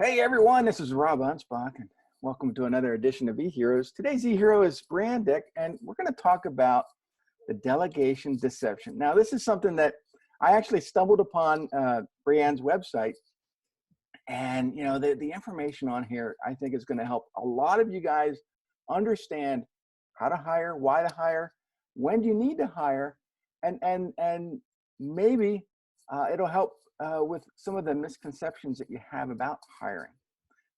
Hey everyone, this is Rob Anspach, and welcome to another edition of eHeroes. Today's eHero is Breanne Dyck, and we're going to talk about the delegation deception. Now, this is something that I actually stumbled upon Breanne's website, and the information on here I think is going to help a lot of you guys understand how to hire, why to hire, when do you need to hire, and maybe it'll help with some of the misconceptions that you have about hiring.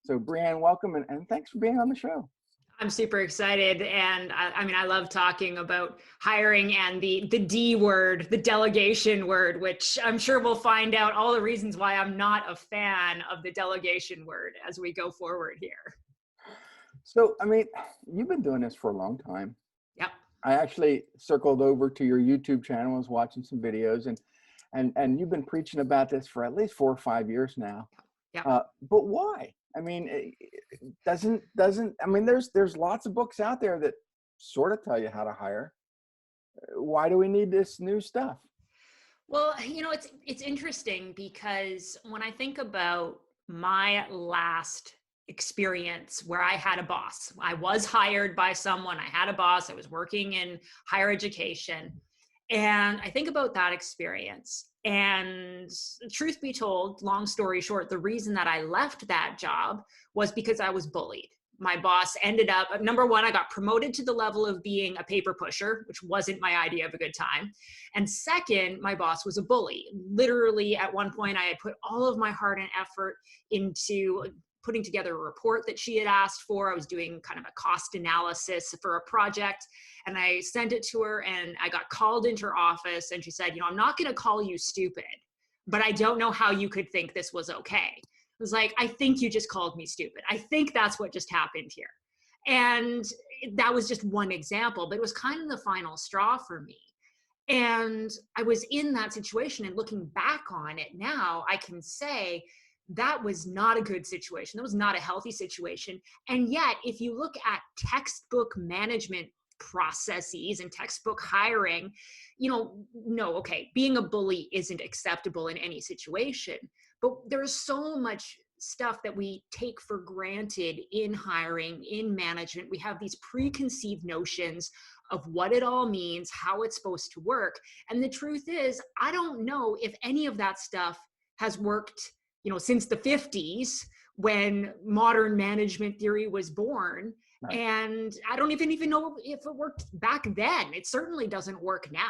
So Breanne, welcome, and thanks for being on the show. I'm super excited. And I love talking about hiring and the D word, the delegation word, which I'm sure we'll find out all the reasons why I'm not a fan of the delegation word as we go forward here. So, you've been doing this for a long time. Yep. I actually circled over to your YouTube channel, was watching some videos, and you've been preaching about this for at least 4 or 5 years now. Yeah. But why? There's lots of books out there that sort of tell you how to hire. Why do we need this new stuff? Well, it's interesting because when I think about my last experience where I had a boss, I was hired by someone, I had a boss, I was working in higher education. And I think about that experience, and truth be told, long story short, the reason that I left that job was because I was bullied. My boss ended up, number one, I got promoted to the level of being a paper pusher, which wasn't my idea of a good time. And second, my boss was a bully. Literally, at one point, I had put all of my heart and effort into putting together a report that she had asked for. I was doing kind of a cost analysis for a project, and I sent it to her, and I got called into her office, and she said, I'm not going to call you stupid, but I don't know how you could think this was okay. I was like, I think you just called me stupid. I think that's what just happened here. And that was just one example, but it was kind of the final straw for me. And I was in that situation, and looking back on it now, I can say that was not a good situation. That was not a healthy situation. And yet, if you look at textbook management processes and textbook hiring, being a bully isn't acceptable in any situation. But there's so much stuff that we take for granted in hiring, in management. We have these preconceived notions of what it all means, how it's supposed to work. And the truth is, I don't know if any of that stuff has worked since the 50s when modern management theory was born. Right. And I don't even know if it worked back then. It certainly doesn't work now.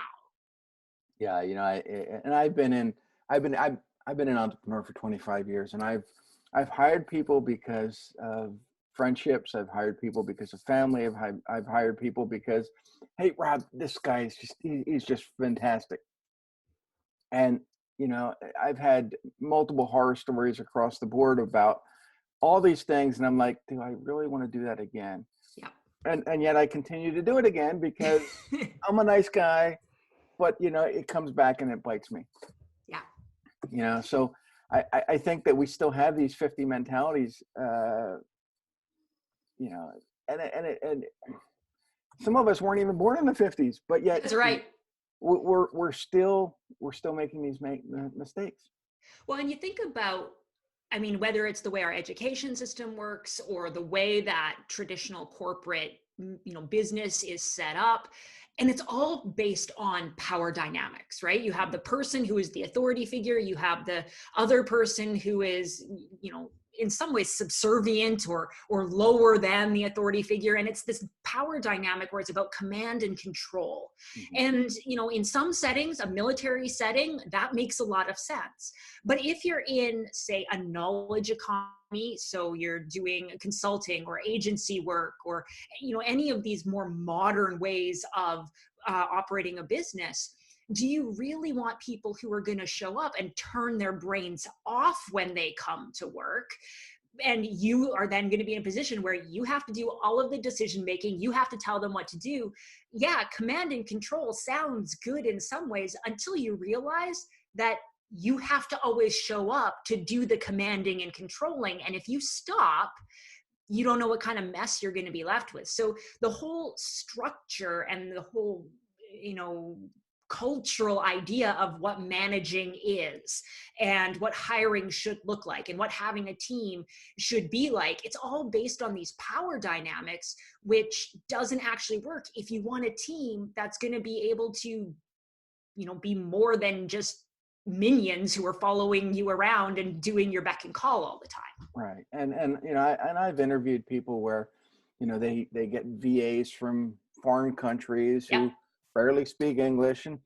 Yeah, I've been an entrepreneur for 25 years, and I've hired people because of friendships. I've hired people because of family. I've hired people because, hey, Rob, this guy is he's just fantastic. And I've had multiple horror stories across the board about all these things, and I'm like, do I really want to do that again? Yeah. And yet I continue to do it again because I'm a nice guy, but it comes back and it bites me. Yeah. So I think that we still have these 50 mentalities, and some of us weren't even born in the 50s, but yet that's right. We're still making these mistakes. Well, and you think about, whether it's the way our education system works or the way that traditional corporate, business is set up, and it's all based on power dynamics, right? You have the person who is the authority figure, you have the other person who is, in some ways subservient or lower than the authority figure. And it's this power dynamic where it's about command and control. Mm-hmm. And, in some settings, a military setting, that makes a lot of sense. But if you're in, say, a knowledge economy, so you're doing consulting or agency work or, any of these more modern ways of operating a business, do you really want people who are going to show up and turn their brains off when they come to work? And you are then going to be in a position where you have to do all of the decision making. You have to tell them what to do. Yeah, command and control sounds good in some ways until you realize that you have to always show up to do the commanding and controlling. And if you stop, you don't know what kind of mess you're going to be left with. So the whole structure and the whole, cultural idea of what managing is and what hiring should look like and what having a team should be like. It's all based on these power dynamics, which doesn't actually work if you want a team that's going to be able to, be more than just minions who are following you around and doing your beck and call all the time. Right. And I've interviewed people where, they get VAs from foreign countries who Yep. barely speak English, and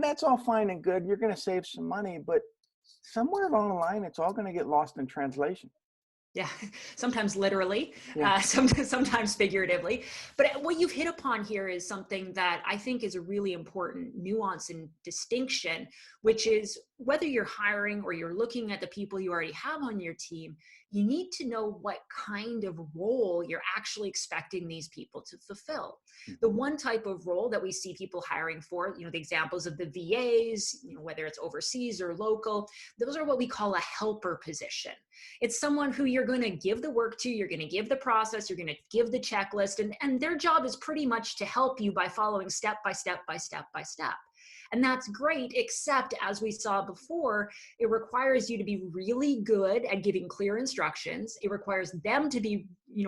that's all fine and good. You're going to save some money, but somewhere along the line, it's all going to get lost in translation. Yeah, sometimes literally, Yeah. sometimes figuratively. But what you've hit upon here is something that I think is a really important nuance and distinction, which is whether you're hiring or you're looking at the people you already have on your team, you need to know what kind of role you're actually expecting these people to fulfill. The one type of role that we see people hiring for, the examples of the VAs, whether it's overseas or local, those are what we call a helper position. It's someone who you're going to give the work to, you're going to give the process, you're going to give the checklist, and their job is pretty much to help you by following step by step by step by step. And that's great, except as we saw before, it requires you to be really good at giving clear instructions. It requires them to be,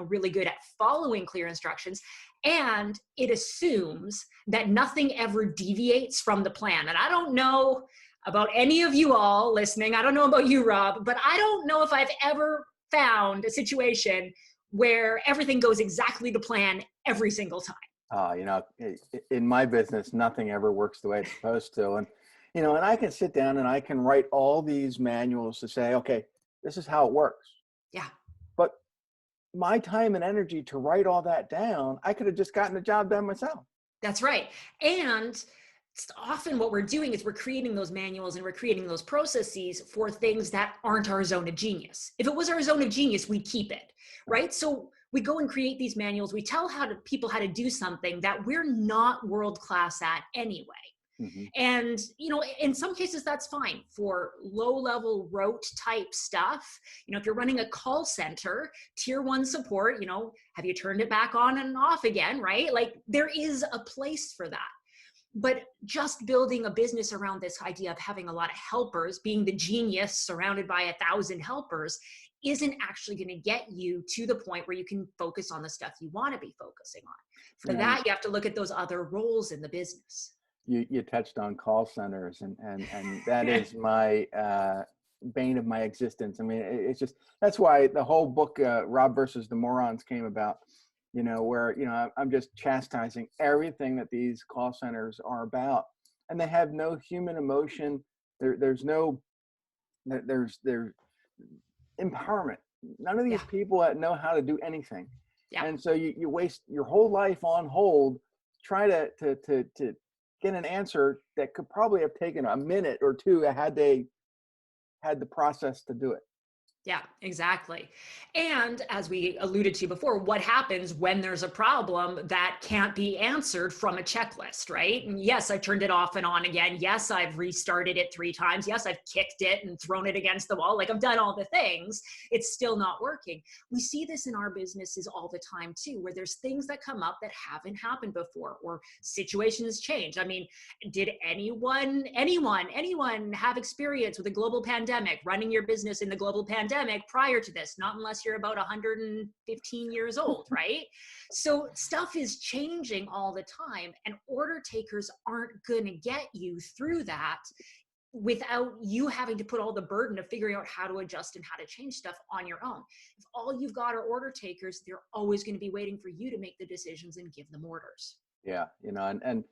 really good at following clear instructions. And it assumes that nothing ever deviates from the plan. And I don't know about any of you all listening. I don't know about you, Rob, but I don't know if I've ever found a situation where everything goes exactly to plan every single time. In my business, nothing ever works the way it's supposed to. And I can sit down and I can write all these manuals to say, okay, this is how it works. Yeah. But my time and energy to write all that down, I could have just gotten the job done myself. That's right. And often what we're doing is we're creating those manuals and we're creating those processes for things that aren't our zone of genius. If it was our zone of genius, we'd keep it, right? So we go and create these manuals. We tell people how to do something that we're not world-class at anyway. Mm-hmm. And, in some cases that's fine for low-level rote type stuff. If you're running a call center, tier 1 support, have you turned it back on and off again, right? Like there is a place for that. But just building a business around this idea of having a lot of helpers, being the genius surrounded by 1,000 helpers, isn't actually going to get you to the point where you can focus on the stuff you want to be focusing on. For that, you have to look at those other roles in the business. You touched on call centers, and that is my bane of my existence. I mean, it's just, that's why the whole book, Rob versus the Morons, came about. Where, I'm just chastising everything that these call centers are about, and they have no human emotion. There's empowerment. None of these people know how to do anything. Yeah. And so you waste your whole life on hold, try to get an answer that could probably have taken a minute or two had they had the process to do it. Yeah, exactly. And as we alluded to before, what happens when there's a problem that can't be answered from a checklist, right? And yes, I've turned it off and on again. Yes, I've restarted it 3 times. Yes, I've kicked it and thrown it against the wall. Like I've done all the things. It's still not working. We see this in our businesses all the time too, where there's things that come up that haven't happened before or situations change. I mean, did anyone have experience with a global pandemic, running your business in the global pandemic prior to this? Not unless you're about 115 years old, right? So stuff is changing all the time, and order takers aren't going to get you through that without you having to put all the burden of figuring out how to adjust and how to change stuff on your own. If all you've got are order takers, they're always going to be waiting for you to make the decisions and give them orders. Yeah, and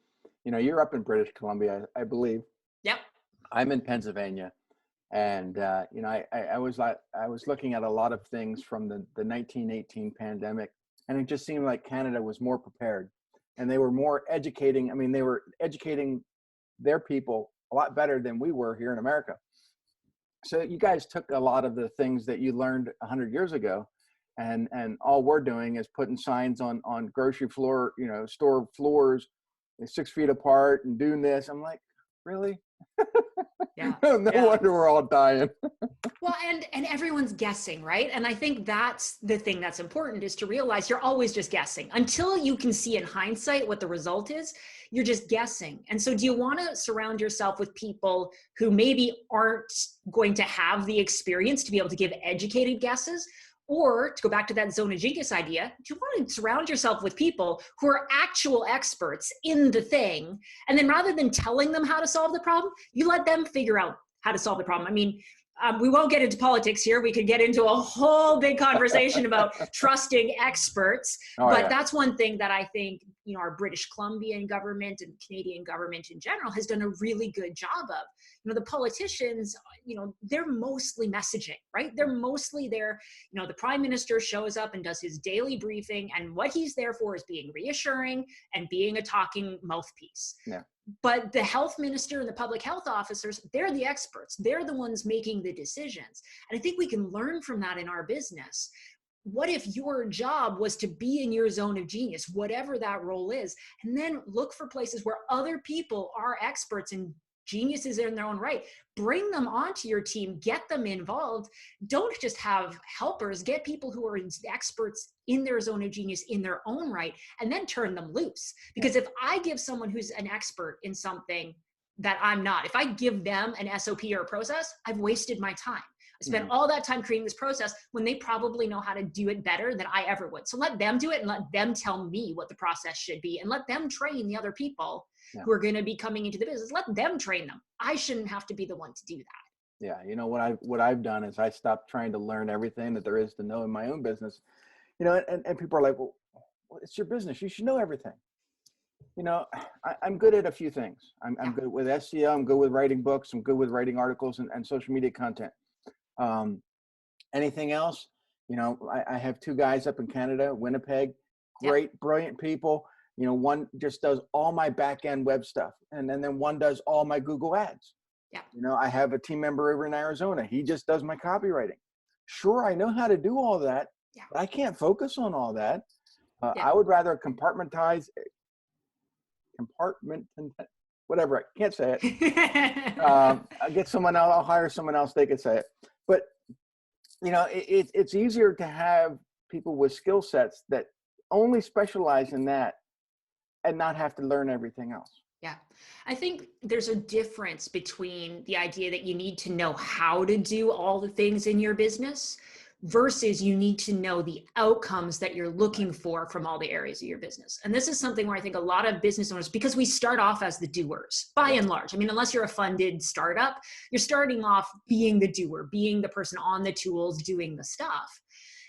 you're up in British Columbia, I believe. Yep. I'm in Pennsylvania. And, I was looking at a lot of things from the 1918 pandemic, and it just seemed like Canada was more prepared, and they were more educating. I mean, they were educating their people a lot better than we were here in America. So you guys took a lot of the things that you learned 100 years ago, and all we're doing is putting signs on grocery floor, store floors, 6 feet apart, and doing this. I'm like, really? Yeah. No wonder we're all dying. Well, and everyone's guessing, right? And I think that's the thing that's important, is to realize you're always just guessing. Until you can see in hindsight what the result is, you're just guessing. And so do you want to surround yourself with people who maybe aren't going to have the experience to be able to give educated guesses? Or to go back to that zone of genius idea, do you want to surround yourself with people who are actual experts in the thing? And then rather than telling them how to solve the problem, you let them figure out how to solve the problem. I mean, we won't get into politics here. We could get into a whole big conversation about trusting experts. But that's one thing that I think, our British Columbian government and Canadian government in general has done a really good job of. The politicians, they're mostly messaging, right? They're mostly there. The prime minister shows up and does his daily briefing, and what he's there for is being reassuring and being a talking mouthpiece. Yeah. But the health minister and the public health officers, they're the experts. They're the ones making the decisions. And I think we can learn from that in our business. What if your job was to be in your zone of genius, whatever that role is, and then look for places where other people are experts and geniuses in their own right. Bring them onto your team, get them involved. Don't just have helpers, get people who are experts in their zone of genius in their own right, and then turn them loose. Because if I give someone who's an expert in something that I'm not, if I give them an SOP or a process, I've wasted my time. I spent all that time creating this process when they probably know how to do it better than I ever would. So let them do it and let them tell me what the process should be, and let them train the other people who are going to be coming into the business. Let them train them. I shouldn't have to be the one to do that. Yeah. What I've done is I stopped trying to learn everything that there is to know in my own business, and people are like, well, it's your business. You should know everything. I'm good at a few things. I'm good with SEO. I'm good with writing books. I'm good with writing articles and social media content. Anything else? I have two guys up in Canada, Winnipeg, great, brilliant people. One just does all my back end web stuff. And then one does all my Google ads. Yeah. I have a team member over in Arizona. He just does my copywriting. Sure, I know how to do all that, but I can't focus on all that. I would rather whatever, I can't say it. I'll get someone else, I'll hire someone else, they could say it. But, it's easier to have people with skill sets that only specialize in that and not have to learn everything else. Yeah. I think there's a difference between the idea that you need to know how to do all the things in your business versus you need to know the outcomes that you're looking for from all the areas of your business. And this is something where I think a lot of business owners, because we start off as the doers by and large. I mean, unless you're a funded startup, you're starting off being the doer, being the person on the tools, doing the stuff.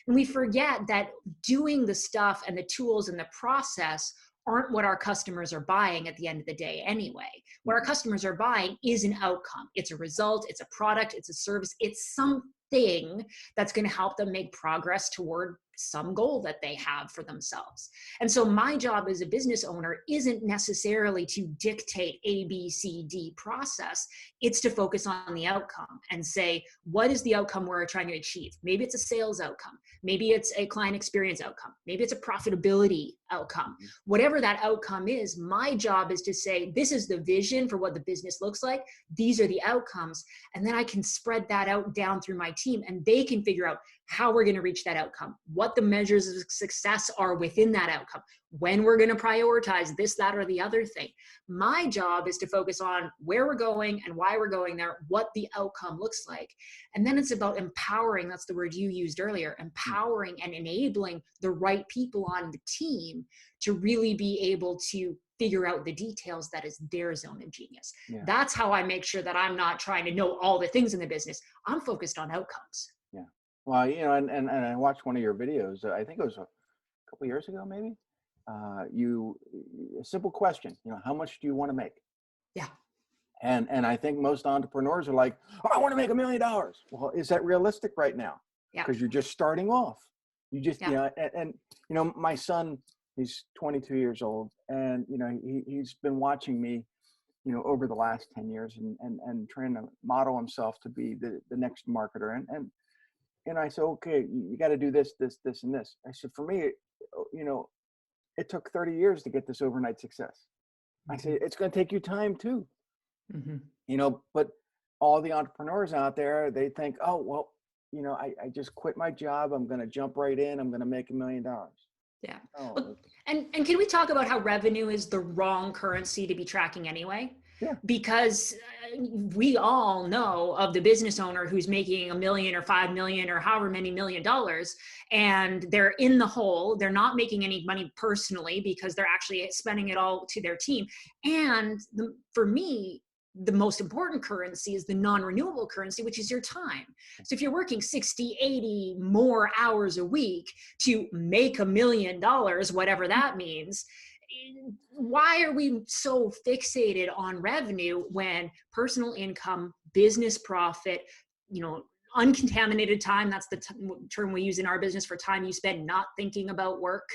And we forget that doing the stuff and the tools and the process aren't what our customers are buying at the end of the day anyway. What our customers are buying is an outcome. It's a result, it's a product, it's a service, it's something that's going to help them make progress toward some goal that they have for themselves. And so my job as a business owner isn't necessarily to dictate A, B, C, D process. It's to focus on the outcome and say, what is the outcome we're trying to achieve? Maybe it's a sales outcome. Maybe it's a client experience outcome. Maybe it's a profitability outcome. Whatever that outcome is, my job is to say, this is the vision for what the business looks like. These are the outcomes. And then I can spread that out down through my team, and they can figure out how we're going to reach that outcome, what the measures of success are within that outcome, when we're going to prioritize this, that, or the other thing. My job is to focus on where we're going and why we're going there, what the outcome looks like. And then it's about empowering, that's the word you used earlier, empowering and enabling the right people on the team to really be able to figure out the details that is their zone of genius. Yeah. That's how I make sure that I'm not trying to know all the things in the business. I'm focused on outcomes. Yeah. Well, and I watched one of your videos. I think it was a couple years ago, maybe. A simple question. How much do you want to make? Yeah. And I think most entrepreneurs are like, oh, I want to make $1 million. Well, is that realistic right now? Yeah. Because you're just starting off. You just, my son, he's 22 years old, and he's been watching me, over the last 10 years, and trying to model himself to be the next marketer. And I said, okay, you got to do this, this, this, and this. I said, for me, it took 30 years to get this overnight success. I said, it's going to take you time too. But all the entrepreneurs out there, they think, oh, well, I just quit my job. I'm going to jump right in. I'm going to make $1 million. Yeah. Oh, And can we talk about how revenue is the wrong currency to be tracking anyway? yeah. Because we all know of the business owner who's making $1 million or 5 million or however many $1 million, and they're in the hole. They're not making any money personally because they're actually spending it all to their team. And for me, the most important currency is the non-renewable currency, which is your time. So if you're working 60, 80 more hours a week to make $1 million, whatever that means, why are we so fixated on revenue when personal income, business profit, uncontaminated time, that's the term we use in our business for time you spend not thinking about work,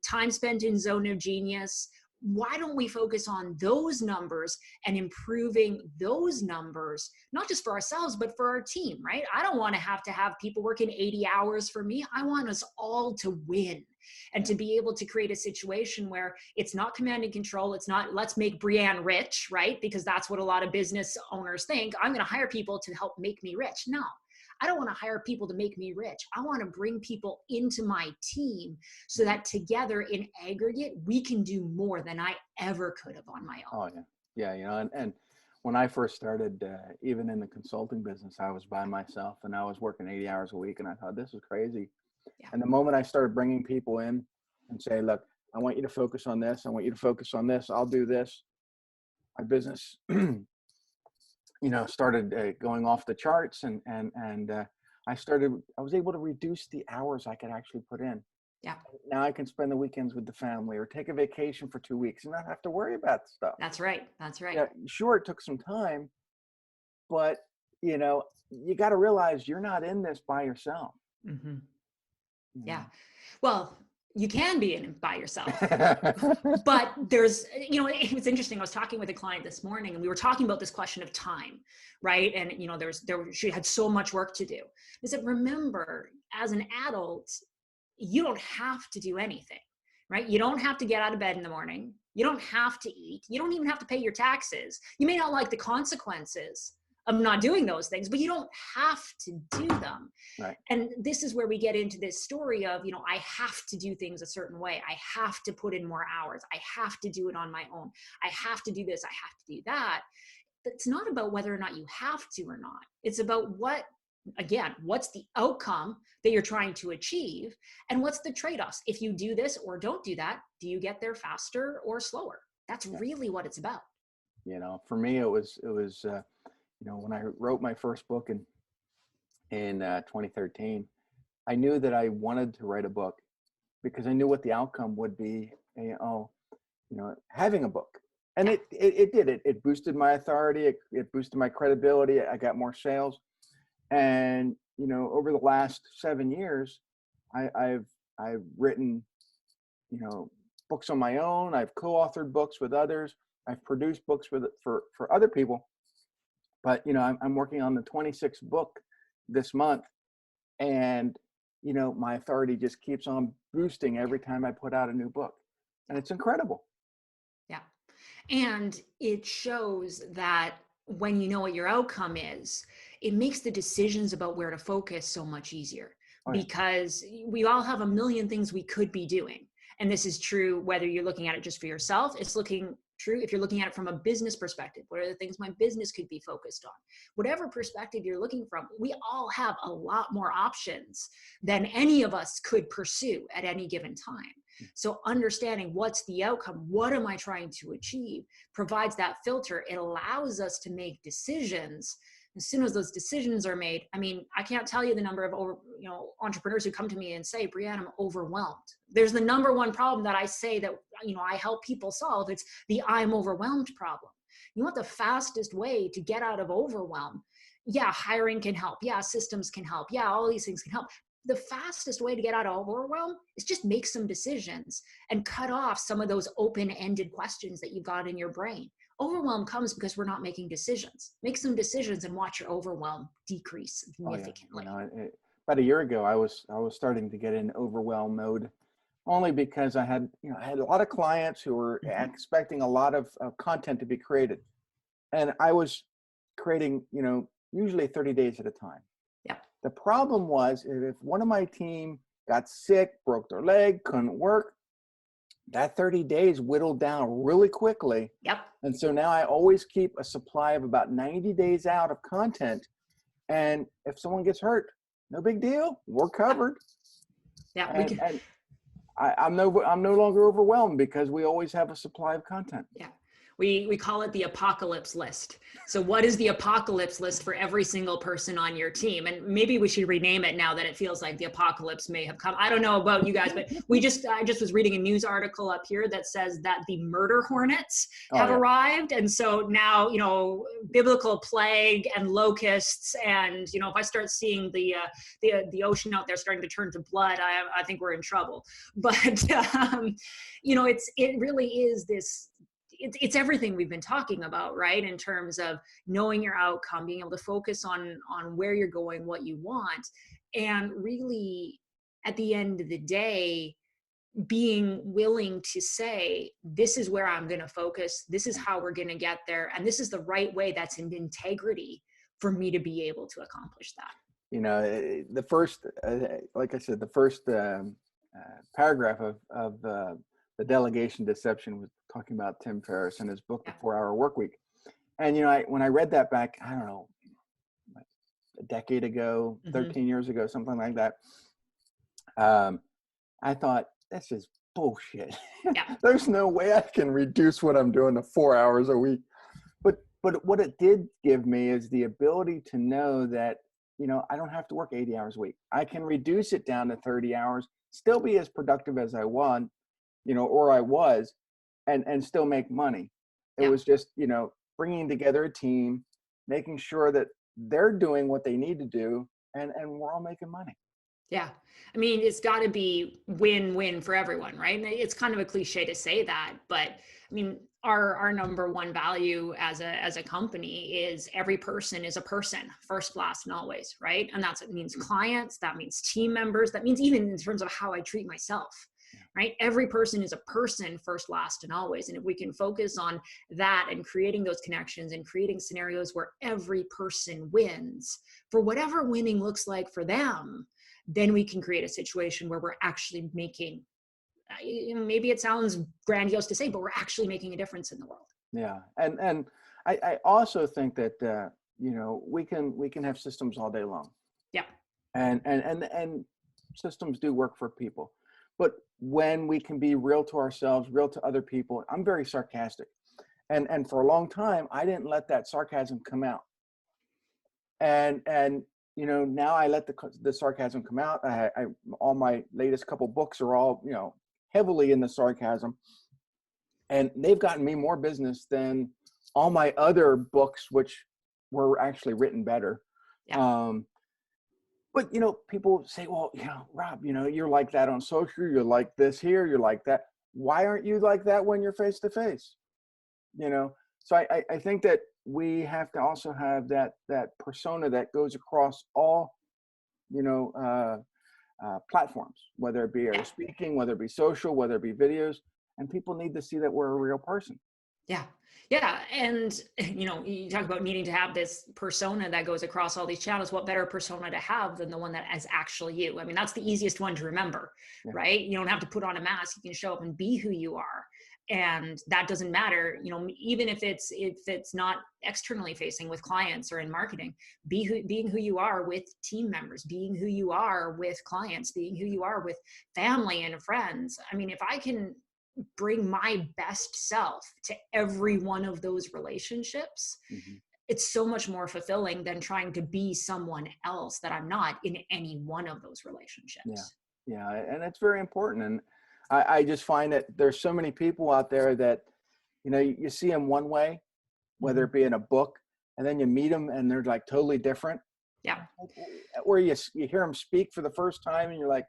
time spent in zone of genius. Why don't we focus on those numbers and improving those numbers, not just for ourselves, but for our team, right? I don't want to have people working 80 hours for me. I want us all to win and to be able to create a situation where it's not command and control. It's not, let's make Breanne rich, right? Because that's what a lot of business owners think. I'm going to hire people to help make me rich. No, I don't want to hire people to make me rich. I want to bring people into my team so that together in aggregate, we can do more than I ever could have on my own. Oh, yeah. Yeah, and when I first started, even in the consulting business, I was by myself and I was working 80 hours a week, and I thought, this is crazy. Yeah. And the moment I started bringing people in and say, look, I want you to focus on this. I want you to focus on this. I'll do this. My business, started going off the charts, and I was able to reduce the hours I could actually put in. Yeah. Now I can spend the weekends with the family or take a vacation for 2 weeks and not have to worry about stuff. That's right. That's right. Yeah, sure, it took some time, but you got to realize you're not in this by yourself. Mm-hmm. Yeah. Well, you can be in it by yourself, but there's, it was interesting. I was talking with a client this morning and we were talking about this question of time, right? And, she had so much work to do. I said, remember, as an adult, you don't have to do anything, right? You don't have to get out of bed in the morning. You don't have to eat. You don't even have to pay your taxes. You may not like the consequences of not doing those things, but you don't have to do them. Right. And this is where we get into this story of, I have to do things a certain way. I have to put in more hours. I have to do it on my own. I have to do this. I have to do that. But it's not about whether or not you have to or not. It's about what's the outcome that you're trying to achieve, and what's the trade-offs? If you do this or don't do that, do you get there faster or slower? That's really what it's about. For me, it was when I wrote my first book in 2013, I knew that I wanted to write a book because I knew what the outcome would be. Having a book, and it did. It boosted my authority. It boosted my credibility. I got more sales, and over the last 7 years, I've written books on my own. I've co-authored books with others. I've produced books for other people. But I'm working on the 26th book this month, and my authority just keeps on boosting every time I put out a new book, and it's incredible. Yeah, and it shows that when you know what your outcome is, it makes the decisions about where to focus so much easier. Because we all have a million things we could be doing, and this is true whether you're looking at it just for yourself. It's true if you're looking at it from a business perspective. What are the things my business could be focused on? Whatever perspective you're looking from, we all have a lot more options than any of us could pursue at any given time. So understanding what's the outcome, what am I trying to achieve, provides that filter. It allows us to make decisions. As soon as those decisions are made, I can't tell you the number of entrepreneurs who come to me and say, Breanne, I'm overwhelmed. There's the number one problem that I say that, I help people solve. It's the I'm overwhelmed problem. You want the fastest way to get out of overwhelm? Yeah, hiring can help. Yeah, systems can help. Yeah, all these things can help. The fastest way to get out of overwhelm is just make some decisions and cut off some of those open-ended questions that you've got in your brain. Overwhelm comes because we're not making decisions. Make some decisions and watch your overwhelm decrease significantly. About a year ago, I was starting to get in overwhelm mode, only because I had a lot of clients who were expecting a lot of content to be created, and I was creating usually 30 days at a time. Yeah. The problem was if one of my team got sick, broke their leg, couldn't work. That 30 days whittled down really quickly. Yep. And so now I always keep a supply of about 90 days out of content. And if someone gets hurt, no big deal. We're covered. Yeah. And I'm no longer overwhelmed because we always have a supply of content. Yeah. We call it the apocalypse list. So what is the apocalypse list for every single person on your team? And maybe we should rename it now that it feels like the apocalypse may have come. I don't know about you guys, but I just was reading a news article up here that says that the murder hornets have arrived. And so now, biblical plague and locusts, and, if I start seeing the ocean out there starting to turn to blood, I think we're in trouble. But, it really is this, it's everything we've been talking about, right? In terms of knowing your outcome, being able to focus on where you're going, what you want, and really at the end of the day, being willing to say, this is where I'm going to focus. This is how we're going to get there. And this is the right way that's in integrity for me to be able to accomplish that. The first, like I said, the first paragraph of the Delegation Deception was talking about Tim Ferriss and his book, The 4-Hour Workweek. And, when I read that back, I don't know, a decade ago, 13 years ago, something like that, I thought, this is bullshit. Yeah. There's no way I can reduce what I'm doing to 4 hours a week. But what it did give me is the ability to know that, I don't have to work 80 hours a week. I can reduce it down to 30 hours, still be as productive as I want, or I was, and still make money. It was just, bringing together a team, making sure that they're doing what they need to do, and we're all making money. Yeah. I mean, it's got to be win-win for everyone, right? And it's kind of a cliche to say that, but I mean, our number one value as a company is every person is a person, first, last, and always, right? And that's what it means. Clients, that means team members, that means even in terms of how I treat myself. Right? Every person is a person, first, last, and always. And if we can focus on that and creating those connections and creating scenarios where every person wins for whatever winning looks like for them, then we can create a situation where we're actually making, maybe it sounds grandiose to say, but we're actually making a difference in the world. Yeah. And I also think that, we can have systems all day long. Yeah. And systems do work for people. But when we can be real to ourselves, real to other people, I'm very sarcastic. And for a long time, I didn't let that sarcasm come out. And now I let the sarcasm come out. I all my latest couple books are all, heavily in the sarcasm. And they've gotten me more business than all my other books, which were actually written better. Yeah. But, people say, well, Rob, you're like that on social, you're like this here, you're like that. Why aren't you like that when you're face to face? So I think that we have to also have that persona that goes across all, platforms, whether it be our speaking, whether it be social, whether it be videos, and people need to see that we're a real person. Yeah. Yeah. And, you talk about needing to have this persona that goes across all these channels. What better persona to have than the one that is actually you? I mean, that's the easiest one to remember, right? You don't have to put on a mask. You can show up and be who you are. And that doesn't matter, even if it's not externally facing with clients or in marketing, being who you are with team members, being who you are with clients, being who you are with family and friends. I mean, if I can bring my best self to every one of those relationships, it's so much more fulfilling than trying to be someone else that I'm not in any one of those relationships. Yeah. And it's very important. And I just find that there's so many people out there that, you see them one way, whether it be in a book, and then you meet them and they're like totally different. Yeah. Or you hear them speak for the first time and you're like,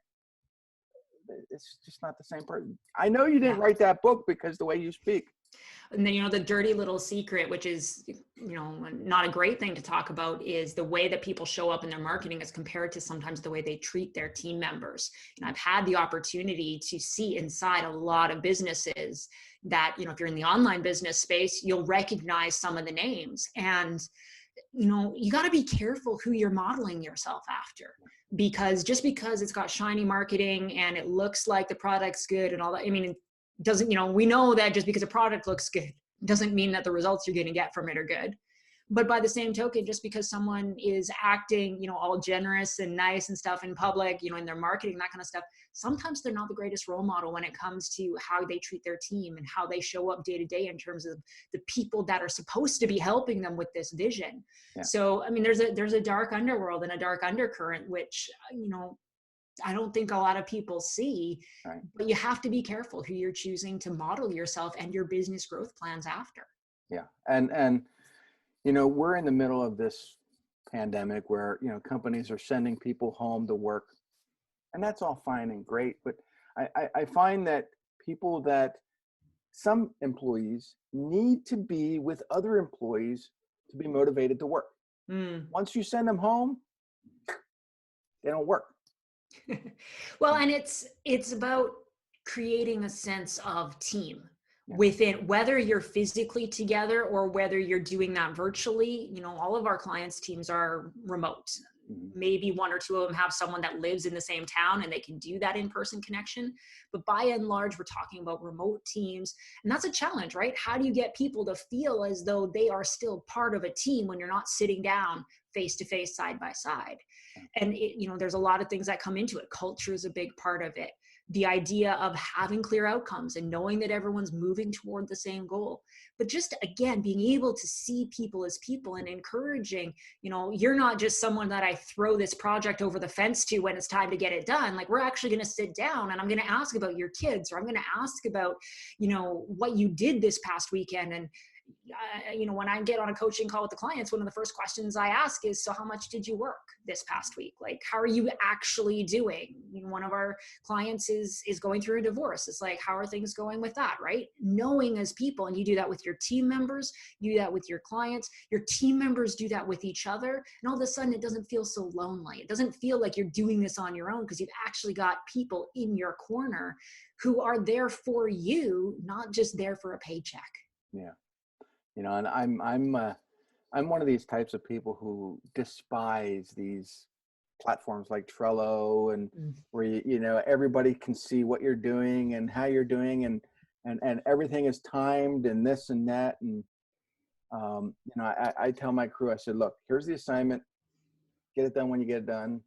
it's just not the same person. I know you didn't write that book because the way you speak. And then, the dirty little secret, which is, not a great thing to talk about, is the way that people show up in their marketing as compared to sometimes the way they treat their team members. And I've had the opportunity to see inside a lot of businesses that, if you're in the online business space, you'll recognize some of the names. And you got to be careful who you're modeling yourself after, because just because it's got shiny marketing and it looks like the product's good and all that, I mean, it doesn't, we know that just because a product looks good doesn't mean that the results you're going to get from it are good. But by the same token, just because someone is acting, all generous and nice and stuff in public, in their marketing, that kind of stuff, sometimes they're not the greatest role model when it comes to how they treat their team and how they show up day to day in terms of the people that are supposed to be helping them with this vision. Yeah. So, I mean, there's a dark underworld and a dark undercurrent, which, I don't think a lot of people see, right. But you have to be careful who you're choosing to model yourself and your business growth plans after. Yeah. And we're in the middle of this pandemic where, companies are sending people home to work, and that's all fine and great. But I find that some employees need to be with other employees to be motivated to work. Once you send them home, they don't work. Well, and it's about creating a sense of team within, whether you're physically together or whether you're doing that virtually. All of our clients' teams are remote. Maybe one or two of them have someone that lives in the same town and they can do that in-person connection. But by and large, we're talking about remote teams. And that's a challenge, right? How do you get people to feel as though they are still part of a team when you're not sitting down face-to-face, side by side? And there's a lot of things that come into it. Culture is a big part of it. The idea of having clear outcomes and knowing that everyone's moving toward the same goal. But just, again, being able to see people as people and encouraging, you're not just someone that I throw this project over the fence to when it's time to get it done. Like, we're actually going to sit down and I'm going to ask about your kids, or I'm going to ask about, what you did this past weekend. And when I get on a coaching call with the clients, one of the first questions I ask is, so how much did you work this past week? Like, how are you actually doing? One of our clients is going through a divorce. It's like, how are things going with that, right? Knowing as people, and you do that with your team members, you do that with your clients, your team members do that with each other. And all of a sudden it doesn't feel so lonely. It doesn't feel like you're doing this on your own, because you've actually got people in your corner who are there for you, not just there for a paycheck. Yeah. And I'm one of these types of people who despise these platforms like Trello, and where everybody can see what you're doing and how you're doing, and everything is timed and this and that. And I tell my crew, I said, look, here's the assignment. Get it done when you get it done.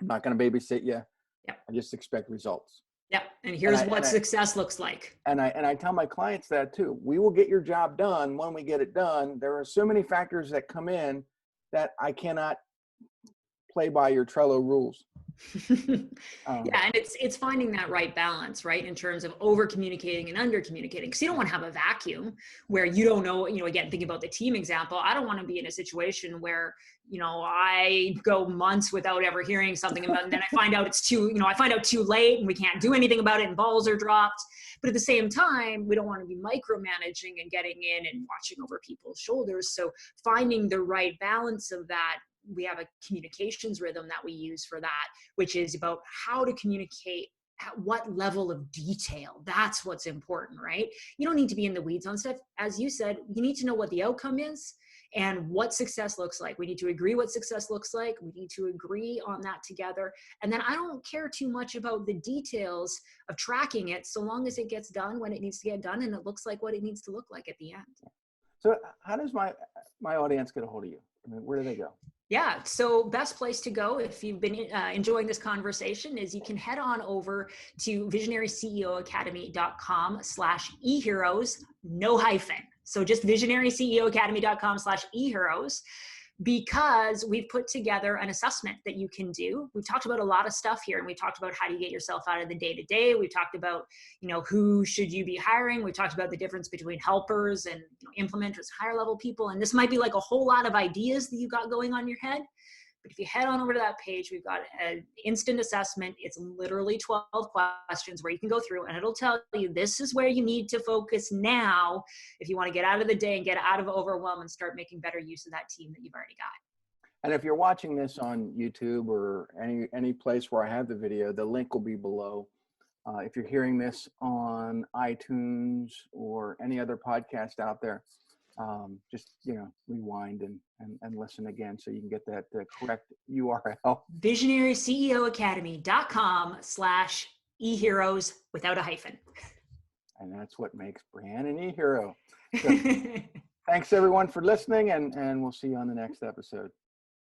I'm not going to babysit you. Yep. I just expect results. Yeah. And here's what success looks like. And I tell my clients that too. We will get your job done when we get it done. There are so many factors that come in that I cannot play by your Trello rules. Yeah. And it's finding that right balance, right? In terms of over communicating and under communicating. Because you don't want to have a vacuum where you don't know, again, thinking about the team example, I don't want to be in a situation where, I go months without ever hearing something about it, and then I find out I find out too late and we can't do anything about it and balls are dropped. But at the same time, we don't want to be micromanaging and getting in and watching over people's shoulders. So finding the right balance of that, we have a communications rhythm that we use for that, which is about how to communicate at what level of detail. That's what's important, right? You don't need to be in the weeds on stuff. As you said, you need to know what the outcome is and what success looks like. We need to agree what success looks like. We need to agree on that together. And then I don't care too much about the details of tracking it, so long as it gets done when it needs to get done and it looks like what it needs to look like at the end. So how does my audience get a hold of you? I mean, where do they go? Yeah. So best place to go if you've been enjoying this conversation is you can head on over to visionaryceoacademy.com/eheroes, no hyphen. So just visionaryceoacademy.com/eheroes, because we've put together an assessment that you can do. We've talked about a lot of stuff here, and we talked about how do you get yourself out of the day-to-day. We've talked about, who should you be hiring. We talked about the difference between helpers and implementers, higher level people. And this might be like a whole lot of ideas that you got going on in your head. But if you head on over to that page, we've got an instant assessment. It's literally 12 questions where you can go through, and it'll tell you this is where you need to focus now if you want to get out of the day and get out of overwhelm and start making better use of that team that you've already got. And if you're watching this on YouTube or any place where I have the video, the link will be below. If you're hearing this on iTunes or any other podcast out there, just, rewind and listen again so you can get that correct URL. visionaryceo.com/eheroes without a hyphen. And that's what makes Breanne an e-hero. So thanks everyone for listening, and we'll see you on the next episode.